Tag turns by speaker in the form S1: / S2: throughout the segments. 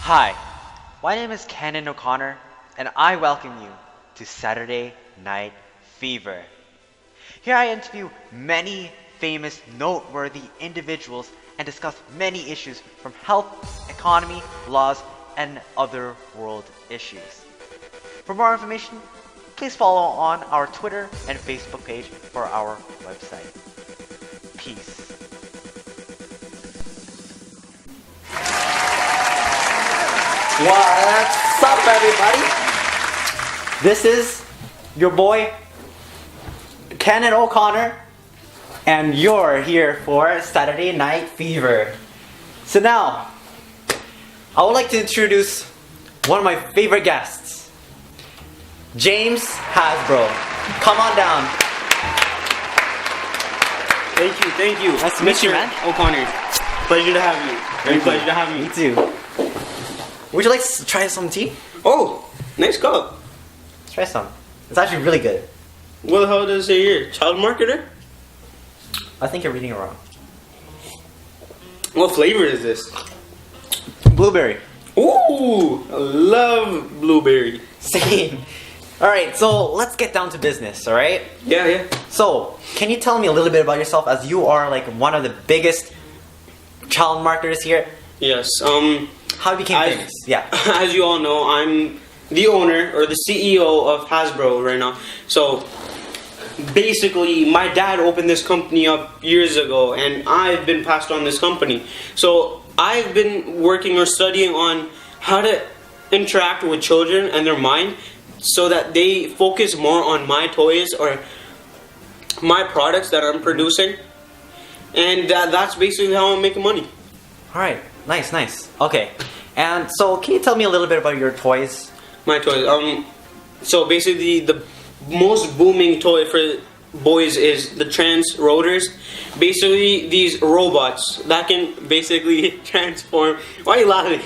S1: Hi, my name is Kenan O'Connor, and I welcome you to Saturday Night Fever. Here I interview many famous, noteworthy individuals and discuss many issues from health, economy, laws, and other world issues. For more information, please follow on our Twitter and Facebook page or our website. Peace.
S2: What's up, everybody? This is your boy, Kenan O'Connor, and you're here for Saturday Night Fever. So now, I would like to introduce one of my favorite guests, James Hasbro. Come on down.
S3: Thank you.
S2: Nice to meet you,
S3: Mr.
S2: man.
S3: O'Connor. Pleasure to have you. Very pleasure to have you.
S2: Me too. Would you like to try some tea?
S3: Oh, nice cup.
S2: Let's try some. It's actually really good.
S3: What the hell does it say here? Child marketer?
S2: I think you're reading it wrong.
S3: What flavor is this?
S2: Blueberry.
S3: Ooh, I love blueberry.
S2: Same. Alright, so let's get down to business, alright?
S3: Yeah.
S2: So, can you tell me a little bit about yourself, as you are like one of the biggest child marketers here?
S3: Yes.
S2: How you became famous? Yeah.
S3: As you all know, I'm the owner or the CEO of Hasbro right now. So basically, my dad opened this company up years ago, and I've been passed on this company. So I've been working or studying on how to interact with children and their mind, so that they focus more on my toys or my products that I'm producing, and that's basically how I'm making money.
S2: Alright, nice. Okay. And so, can you tell me a little bit about your toys?
S3: My toys. So basically, the most booming toy for boys is the trans rotors. Basically, these robots that can basically transform. Why are you laughing?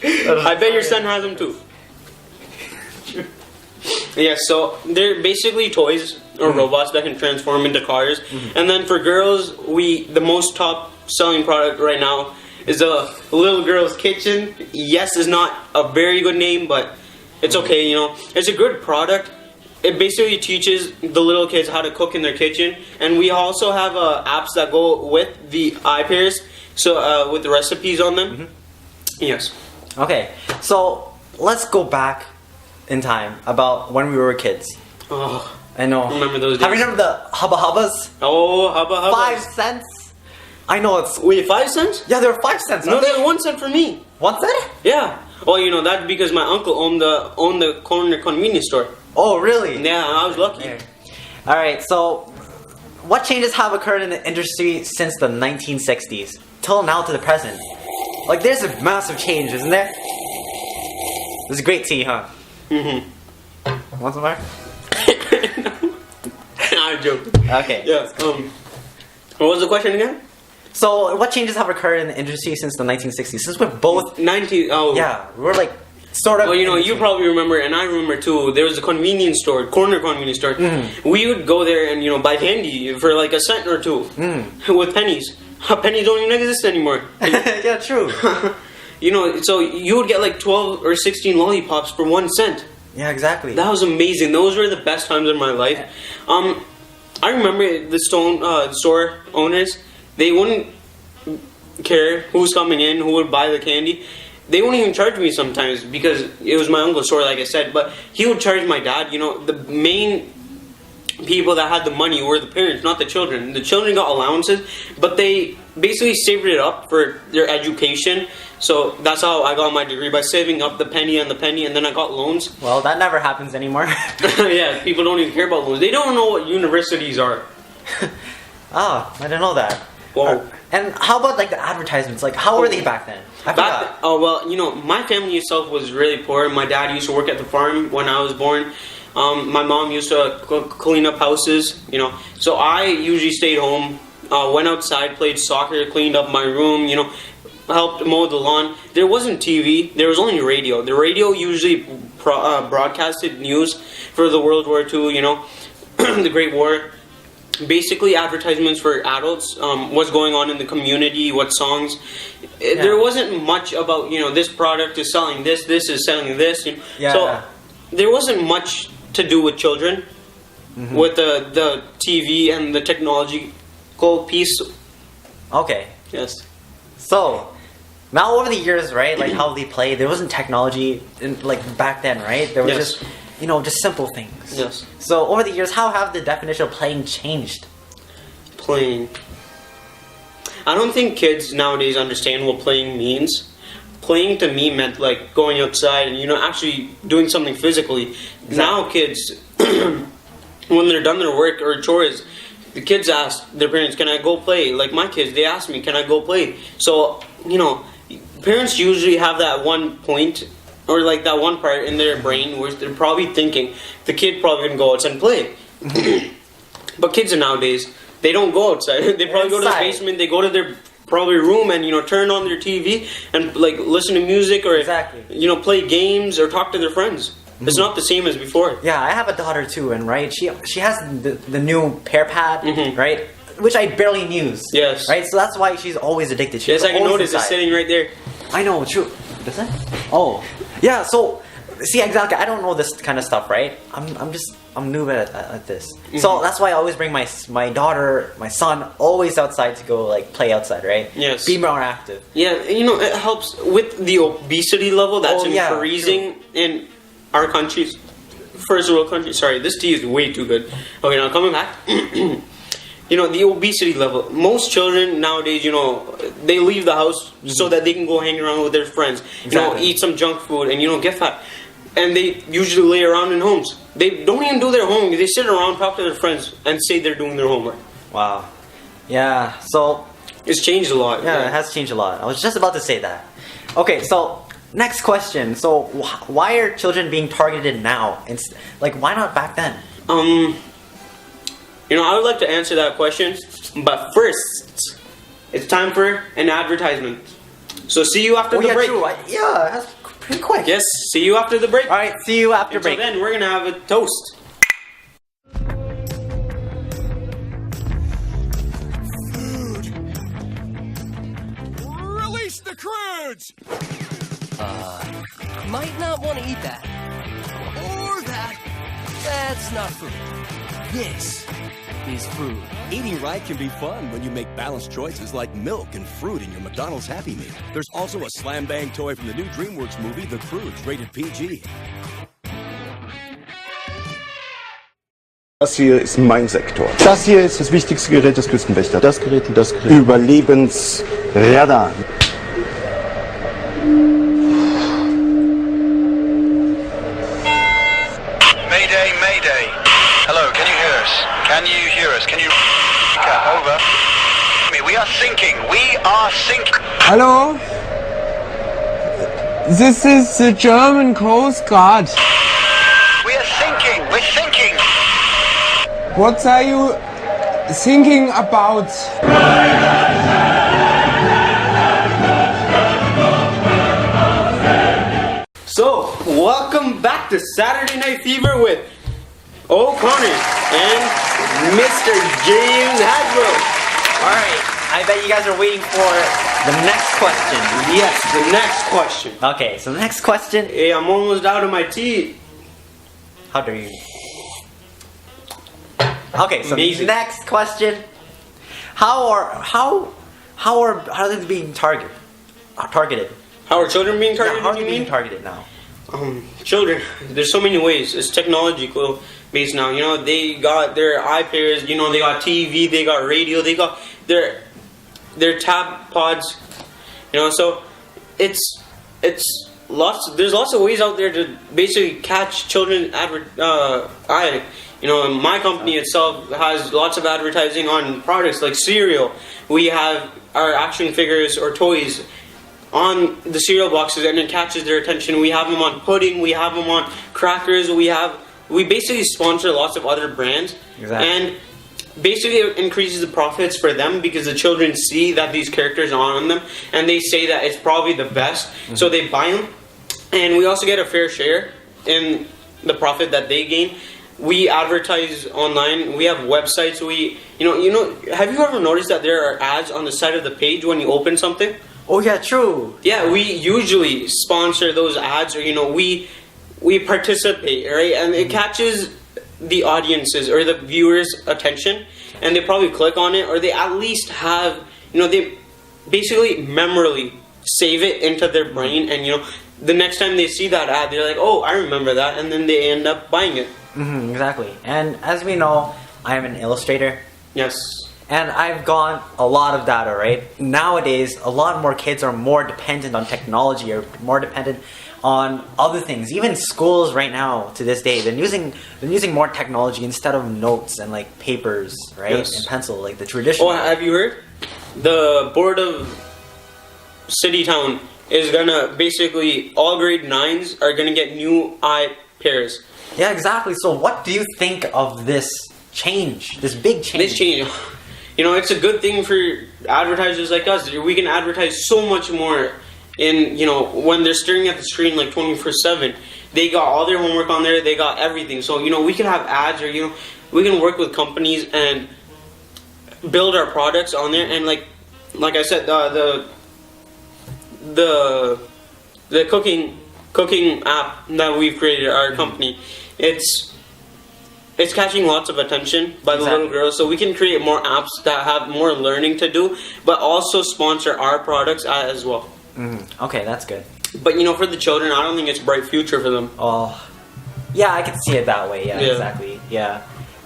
S3: I bet your son has them too. Yeah, so they're basically toys or robots that can transform into cars. And then for girls, the most top selling product right now is a little girl's kitchen. Yes, is not a very good name, but it's okay, you know. It's a good product. It basically teaches the little kids how to cook in their kitchen, and we also have apps that go with the iPairs, so with the recipes on them. Yes.
S2: Okay, so let's go back in time about when we were kids.
S3: Oh,
S2: I know.
S3: remember those days.
S2: Have you remember the Hubba Hubbas?
S3: Oh, hubba.
S2: 5 cents? I know it's...
S3: Wait, 5 cents?
S2: Yeah, they were 5 cents.
S3: No, they were 1 cent for me.
S2: 1 cent?
S3: Yeah. Well, you know, that's because my uncle owned the corner convenience store.
S2: Oh, really?
S3: Yeah, I was lucky.
S2: Alright, so what changes have occurred in the industry since the 1960s till now to the present? Like, there's a massive change, isn't there? This is great tea, huh? Want some more?
S3: I'm joking.
S2: Okay.
S3: Yeah. What was the question again?
S2: So, what changes have occurred in the industry since the 1960s? Since we're both...
S3: 90. Oh.
S2: Yeah, we're like, sort of...
S3: Well, you know, you probably remember, and I remember too, there was a convenience store, corner convenience store. We would go there and, you know, buy candy for like a cent or two with pennies. Pennies don't even exist anymore.
S2: Yeah, true.
S3: You know, so you would get like 12 or 16 lollipops for 1 cent.
S2: Yeah, exactly.
S3: That was amazing. Those were the best times in my life. I remember the store owners, they wouldn't care who's coming in, who would buy the candy. They wouldn't even charge me sometimes because it was my uncle's store, like I said. But he would charge my dad. You know, the main people that had the money were the parents, not the children. The children got allowances, but they basically saved it up for their education. So that's how I got my degree, by saving up the penny, and then I got loans.
S2: Well, that never happens anymore.
S3: Yeah, people don't even care about loans. They don't know what universities are.
S2: Ah, I didn't know that.
S3: Whoa.
S2: And how about like the advertisements? Like, how were they back then?
S3: Oh, well, you know, my family itself was really poor. My dad used to work at the farm when I was born. My mom used to clean up houses, you know. So I usually stayed home, went outside, played soccer, cleaned up my room, you know, helped mow the lawn. There wasn't TV. There was only radio. The radio usually broadcasted news for the World War II, you know, the Great War. basically advertisements for adults, what's going on in the community, what songs. There wasn't much about, this product is selling this is selling this. So there wasn't much to do with children with the TV and the technological piece.
S2: Okay.
S3: Yes.
S2: So, now over the years, right, like how they play, there wasn't technology like back then, right? There was just, just simple things.
S3: Yes.
S2: So, over the years, how have the definition of playing changed?
S3: Playing. I don't think kids nowadays understand what playing means. Playing to me meant like going outside and actually doing something physically. Exactly. Now kids, when they're done their work or chores, the kids ask their parents, "Can I go play?" Like my kids, they ask me, "Can I go play?" So parents usually have that one point or like that one part in their brain where they're probably thinking the kid probably gonna go outside and play. But kids nowadays, they don't go outside. They probably go to the basement. They go to their probably room and turn on their TV and like listen to music or play games or talk to their friends. It's not the same as before.
S2: Yeah, I have a daughter too, and right, she has the new pear pad, right, which I barely use.
S3: Yes.
S2: Right, so that's why she's always addicted. She's
S3: I can notice it's sitting right there.
S2: I know, true. Does it? Oh, yeah. So, see, exactly. I don't know this kind of stuff, right? I'm new at this. So that's why I always bring my daughter, my son, always outside to go like play outside, right?
S3: Yes.
S2: Be more active.
S3: Yeah, it helps with the obesity level that's increasing in our countries, first world countries. Sorry, this tea is way too good. Okay, now coming back. The obesity level. Most children nowadays, they leave the house so that they can go hang around with their friends. Eat some junk food and get fat. And they usually lay around in homes. They don't even do their homework. They sit around, talk to their friends, and say they're doing their homework.
S2: Wow. Yeah. So
S3: it's changed a lot.
S2: Yeah, it has changed a lot. I was just about to say that. Okay, so next question. So why are children being targeted now? Like, why not back then?
S3: I would like to answer that question, but first, it's time for an advertisement. So see you after the break.
S2: True. That's pretty quick.
S3: Yes, see you after the break.
S2: All right, see you after break.
S3: Until then, we're gonna have a toast.
S4: Food. Release the crudes.
S5: Might not want to eat that.
S4: Or that.
S5: That's not food. This is food.
S6: Eating right can be fun when you make balanced choices like milk and fruit in your McDonald's Happy Meal. There's also a slam bang toy from the new DreamWorks movie, The Croods, rated PG.
S7: Das hier ist mein Sektor. Das hier ist das wichtigste Gerät des Küstenwächters. Das Gerät und das Gerät. Überlebensradar.
S8: Mayday, Mayday. Hello, can you hear us? Can you hear us? Can you... Over. We are sinking. We are sinking.
S9: Hello? This is the German Coast Guard.
S8: We are sinking. We're sinking.
S9: What are you thinking about?
S3: So, welcome back to Saturday Night Fever with O'Connor and Mr. James Hadwell.
S2: Alright, I bet you guys are waiting for the next question.
S3: Yes, the next question.
S2: Okay, so the next question.
S3: Hey, I'm almost out of my tea.
S2: How dare you? Okay, so
S3: Amazing.
S2: Next question. How are they being targeted?
S3: How are children being targeted?
S2: How are they being targeted now?
S3: Children, there's so many ways. It's technological based now. They got their iPads, they got TV, they got radio, they got their tab pods. So it's lots. There's lots of ways out there to basically catch children eye. My company itself has lots of advertising on products like cereal. We have our action figures or toys on the cereal boxes, and it catches their attention. We have them on pudding, we have them on crackers, we basically sponsor lots of other brands.
S2: Exactly.
S3: And basically it increases the profits for them because the children see that these characters are on them and they say that it's probably the best, so they buy them. And we also get a fair share in the profit that they gain. we advertise online. We have websites. Have you ever noticed that there are ads on the side of the page when you open something?
S2: Oh yeah, true.
S3: Yeah, we usually sponsor those ads, or we participate, right? And it catches the audiences or the viewers' attention, and they probably click on it, or they at least have, they basically memorily save it into their brain, and the next time they see that ad, they're like, oh, I remember that, and then they end up buying it.
S2: Exactly. And as we know, I am an illustrator.
S3: Yes.
S2: And I've got a lot of data, right? Nowadays, a lot more kids are more dependent on technology, or more dependent on other things. Even schools right now, to this day, they're using more technology instead of notes and like papers, right?
S3: Yes.
S2: And pencil, like the traditional.
S3: Oh, have you heard? The board of City Town is gonna basically, all grade 9s are gonna get new eye pairs.
S2: Yeah, exactly. So what do you think of this change? This big change?
S3: This change. It's a good thing for advertisers like us. We can advertise so much more in, when they're staring at the screen like 24/7. They got all their homework on there. They got everything. So, we can have ads, or, we can work with companies and build our products on there. And like I said, the cooking app that we've created, our company, it's catching lots of attention by the little girls, so we can create more apps that have more learning to do, but also sponsor our products as well.
S2: Okay, that's good.
S3: But for the children, I don't think it's a bright future for them.
S2: Oh, yeah, I can see it that way. Yeah, exactly. Yeah.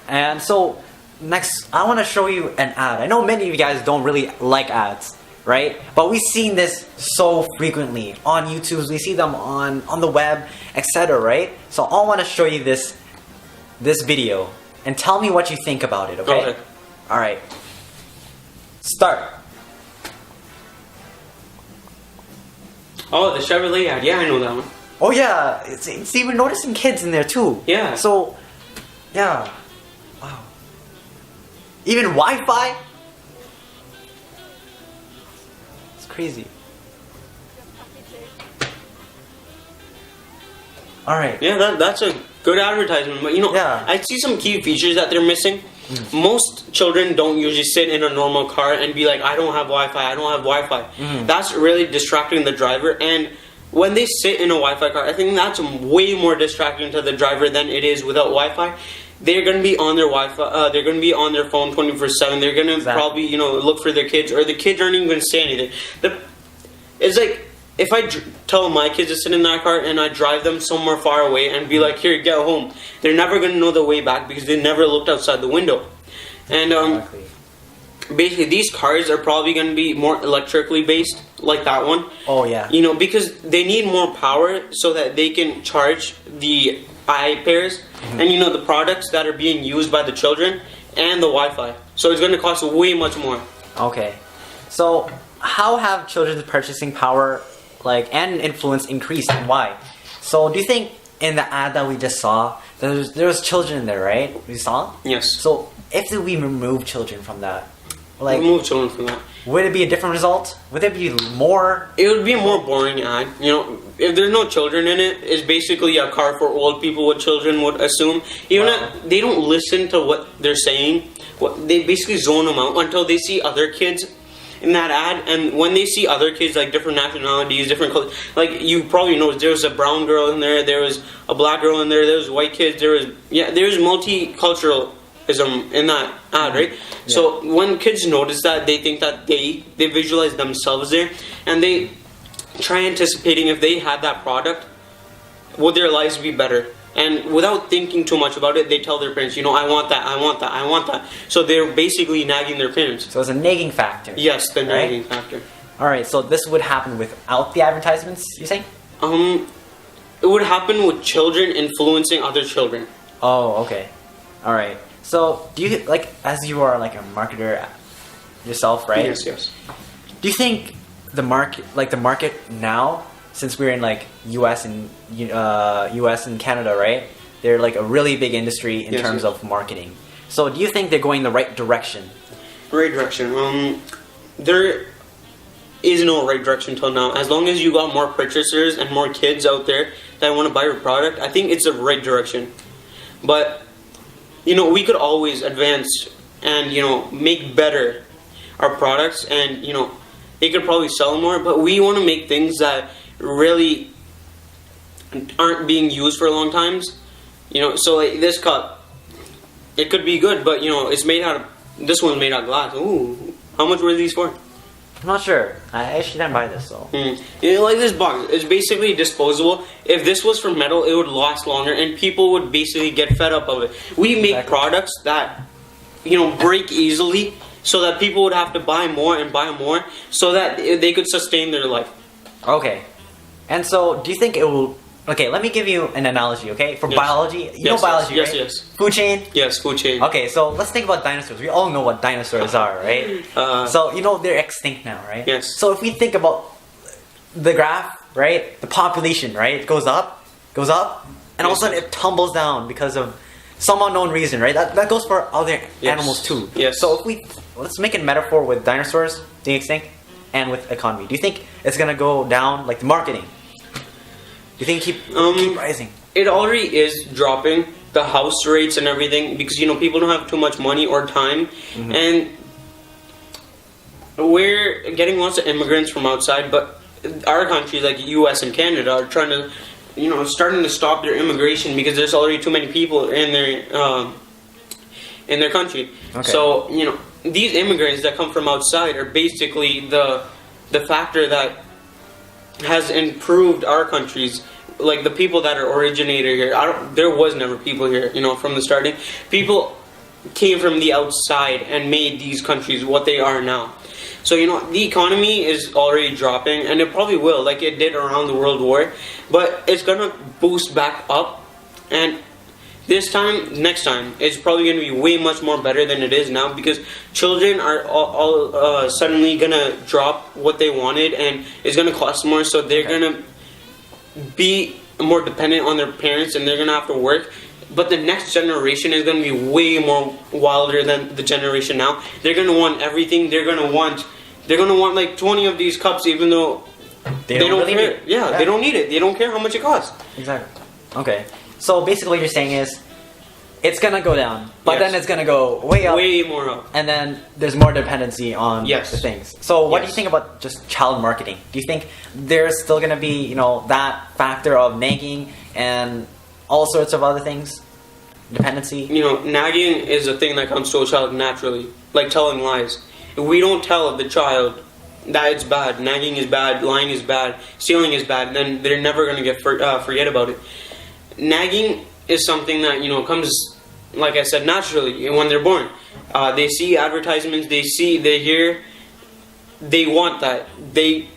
S2: And so next, I want to show you an ad. I know many of you guys don't really like ads, right? But we've seen this so frequently on YouTube. We see them on the web, etc. Right? So I want to show you this video and tell me what you think about it. Okay? All right. Start.
S3: Oh, the Chevrolet ad. Yeah, I know that one.
S2: Oh yeah, it's even noticing kids in there too.
S3: Yeah.
S2: So, yeah. Wow. Even Wi-Fi. It's crazy. All right.
S3: Yeah, that's a good advertisement. But I see some key features that they're missing. Most children don't usually sit in a normal car and be like, I don't have Wi-Fi, I don't have Wi-Fi. That's really distracting the driver. And when they sit in a Wi-Fi car, I think that's way more distracting to the driver than it is without Wi-Fi. They're going to be on their Wi-Fi, they're going to be on their phone 24/7. They're going to probably, look for their kids, or the kids aren't even going to say anything. It's like, if I tell my kids to sit in that car and I drive them somewhere far away and be like, here, get home, they're never going to know the way back because they never looked outside the window. And basically, these cars are probably going to be more electrically based, like that one.
S2: Oh, yeah.
S3: Because they need more power so that they can charge the eye pairs and, the products that are being used by the children and the Wi-Fi. So it's going to cost way much more.
S2: Okay. So how have children's purchasing power and influence increased, and why? So do you think in the ad that we just saw, there was children in there, right? We saw?
S3: Yes.
S2: So if we remove children from that,
S3: remove children from that,
S2: would it be a different result? Would it be more?
S3: It would be a more boring ad. If there's no children in it, it's basically a car for old people, what children would assume. They don't listen to what they're saying. They basically zone them out until they see other kids in that ad, and when they see other kids, like different nationalities, different colors, like you probably know, there was a brown girl in there, there was a black girl in there was white kids, there's multiculturalism in that ad, right? Yeah. So when kids notice that, they think that they visualize themselves there, and they try anticipating if they had that product, would their lives be better? And without thinking too much about it, they tell their parents, I want that, I want that, I want that. So they're basically nagging their parents.
S2: So it's a nagging factor.
S3: Yes, the nagging factor.
S2: Alright, so this would happen without the advertisements, you saying?
S3: It would happen with children influencing other children.
S2: Oh, okay. Alright. So, do you, as you are a marketer yourself, right?
S3: Yes.
S2: Do you think the market now, since we're in US and Canada, right? They're a really big industry in terms of marketing. So do you think they're going the right direction?
S3: Right direction. There is no right direction till now. As long as you got more purchasers and more kids out there that want to buy your product, I think it's the right direction. But we could always advance and make better our products, and they could probably sell more. But we want to make things that really aren't being used for long times. So like this cup, it could be good, but it's made out of. This one's made out of glass. Ooh, how much were these for?
S2: I'm not sure. I actually didn't buy this, so.
S3: Like this box, it's basically disposable. If this was for metal, it would last longer, and people would basically get fed up of it. We make products that, break easily, so that people would have to buy more and buy more, so that they could sustain their life.
S2: Okay. And so, do you think it will... Okay, let me give you an analogy, okay? For biology, you know biology,
S3: yes,
S2: right?
S3: Yes.
S2: Food chain?
S3: Yes, food chain.
S2: Okay, so let's think about dinosaurs. We all know what dinosaurs are, right? So, they're extinct now, right?
S3: Yes.
S2: So if we think about the graph, right? The population, right? It goes up, and all of a sudden it tumbles down because of some unknown reason, right? That goes for other animals too.
S3: Yes.
S2: So let's make a metaphor with dinosaurs being extinct and with economy. Do you think it's gonna go down, like the marketing? Do you think keep rising?
S3: It already is dropping, the house rates and everything, because people don't have too much money or time, and we're getting lots of immigrants from outside. But our countries like U.S. and Canada are trying to, starting to stop their immigration because there's already too many people in their country.
S2: Okay.
S3: So these immigrants that come from outside are basically the factor that has improved our countries. Like the people that are originated here, there was never people here, from the starting. People came from the outside and made these countries what they are now. So the economy is already dropping, and it probably will, like it did around the World War, but it's gonna boost back up, and next time, it's probably going to be way much more better than it is now, because children are all suddenly going to drop what they wanted, and it's going to cost more, so they're going to be more dependent on their parents, and they're going to have to work. But the next generation is going to be way more wilder than the generation now. They're going to want everything. They're going to want like 20 of these cups, even though they don't
S2: really
S3: care.
S2: need it.
S3: Yeah, they don't need it. They don't care how much it costs.
S2: Exactly. Okay. So basically what you're saying is it's gonna go down, but then it's gonna go way up.
S3: Way more up.
S2: And then there's more dependency on the things. So what do you think about just child marketing? Do you think there's still gonna be, that factor of nagging and all sorts of other things? Dependency?
S3: Nagging is a thing that comes to a child naturally, like telling lies. If we don't tell the child that it's bad, nagging is bad, lying is bad, stealing is bad, then they're never gonna forget about it. Nagging is something that comes, like I said, naturally when they're born. They see advertisements, they hear, they want that. They,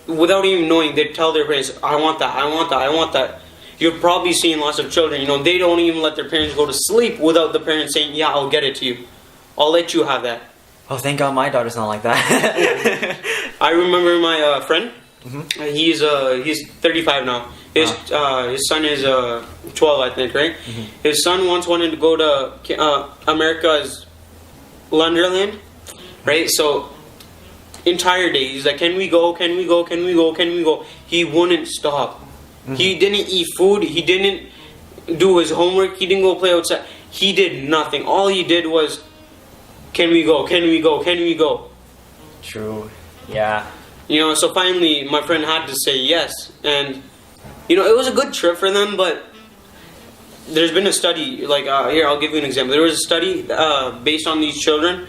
S3: without even knowing, they tell their parents, "I want that, I want that, I want that." You've probably seen lots of children. They don't even let their parents go to sleep without the parents saying, "Yeah, I'll get it to you. I'll let you have that."
S2: Oh, thank God my daughter's not like that.
S3: I remember my friend. He's 35 now. His son is 12, I think, right? His son once wanted to go to America's Wonderland, right? So entire day he's like, "Can we go? Can we go? Can we go? Can we go?" He wouldn't stop. He didn't eat food. He didn't do his homework. He didn't go play outside. He did nothing. All he did was, "Can we go? Can we go? Can we go?"
S2: True. Yeah.
S3: So finally my friend had to say yes, and it was a good trip for them. But there's been a study, like here, I'll give you an example. There was a study based on these children.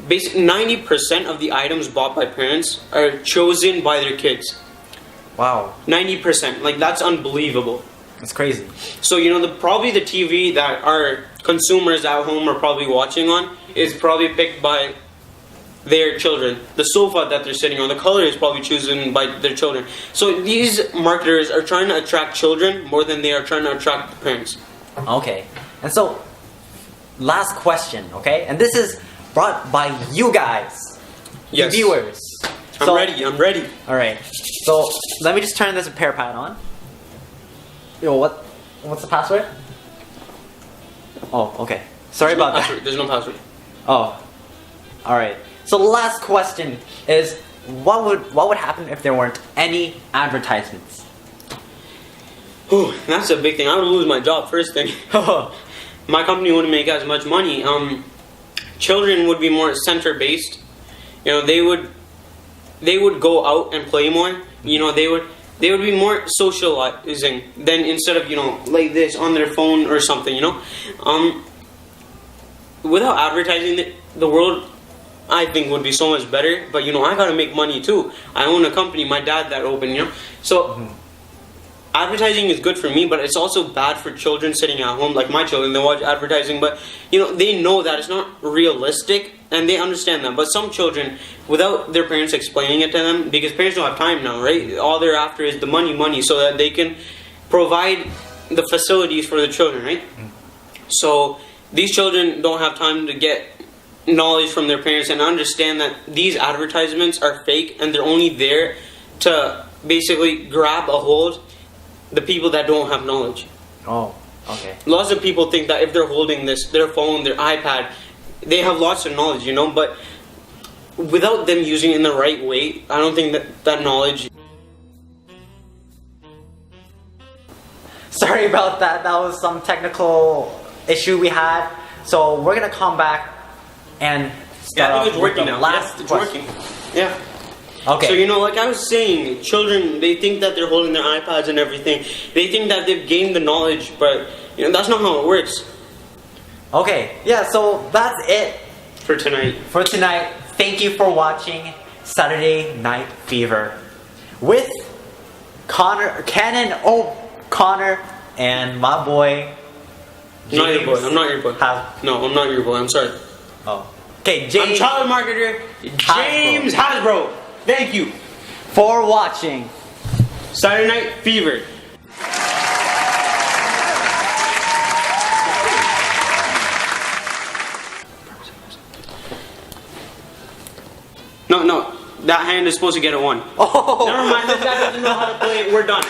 S3: 90% of the items bought by parents are chosen by their kids.
S2: Wow.
S3: 90%, like that's unbelievable.
S2: That's crazy.
S3: So probably the TV that our consumers at home are probably watching on is probably picked by their children. The sofa that they're sitting on, the color is probably chosen by their children. So these marketers are trying to attract children more than they are trying to attract the parents.
S2: Okay. And so, last question, okay? And this is brought by you guys,
S3: Yes.
S2: the viewers.
S3: I'm ready.
S2: Alright. So, let me just turn this repair pad on. Yo, what's the password? Oh, okay. Sorry about that.
S3: There's no password.
S2: Oh. Alright. So the last question is, what would happen if there weren't any advertisements?
S3: That's a big thing. I would lose my job first thing. my company wouldn't make as much money. Children would be more center based. You know, they would go out and play more. You know, they would be more socializing than instead of, you know, like this on their phone or something, you know. Without advertising, the world, I think, would be so much better. But, you know, I gotta make money too. I own a company, my dad that opened, you know. So advertising is good for me, but it's also bad for children sitting at home. Like my children, they watch advertising, but, you know, they know that it's not realistic, and they understand that. But some children, without their parents explaining it to them, because parents don't have time now, right? All they're after is the money, so that they can provide the facilities for the children, right? So these children don't have time to get knowledge from their parents and understand that these advertisements are fake, and they're only there to basically grab a hold the people that don't have knowledge.
S2: Oh, okay.
S3: Lots of people think that if they're holding their phone, their iPad, they have lots of knowledge, you know, but without them using it in the right way, I don't think that knowledge...
S2: Sorry about that. That was some technical issue we had. So we're gonna come back and start
S3: I think
S2: off
S3: it's
S2: with
S3: working
S2: the
S3: now.
S2: last
S3: Yeah, it's
S2: question.
S3: working. Yeah.
S2: Okay.
S3: So, you know, like I was saying, children, they think that they're holding their iPads and everything. They think that they've gained the knowledge, but, you know, that's not how it works.
S2: Okay. Yeah. So that's it
S3: For tonight.
S2: for tonight. Thank you for watching Saturday Night Fever with Cannon O'Connor and my boy.
S3: I'm not your boy. I'm not your boy.
S2: Has-
S3: No, I'm not your boy. I'm sorry.
S2: Oh. Okay, James.
S3: I'm child marketer James Hasbro. Thank you
S2: for watching
S3: Saturday Night Fever. No, that hand is supposed to get a 1.
S2: Oh.
S3: Never mind, this guy doesn't know how to play it. We're done.